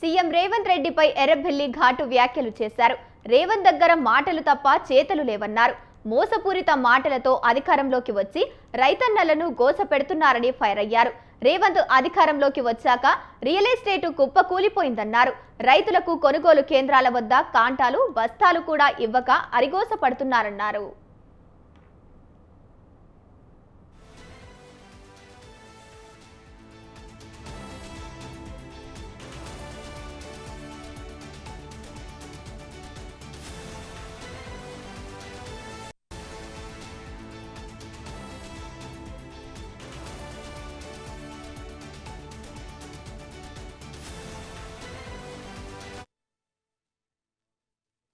CM Revanth రెడ్డిపై ఎర్రబెల్లి ఘాటు వ్యాఖ్యలు చేశారు. రేవంత్ దగ్గర మాటలు తప్ప చేతలు లేవన్నారు. మోసపూరిత మాటలతో అధికారంలోకి వచ్చి రైతన్నలను గోసపెడుతున్నారని ఫైర్ అయ్యారు. రేవంత్ అధికారంలోకి వచ్చాక రియల్ ఎస్టేట్ కుప్పకూలిపోయిందన్నారు. రైతులకు కొనుగోలు కేంద్రాల వద్ద కాంటాలు బస్తాలు కూడా ఇవ్వక అరిగోస పడుతున్నారన్నారు.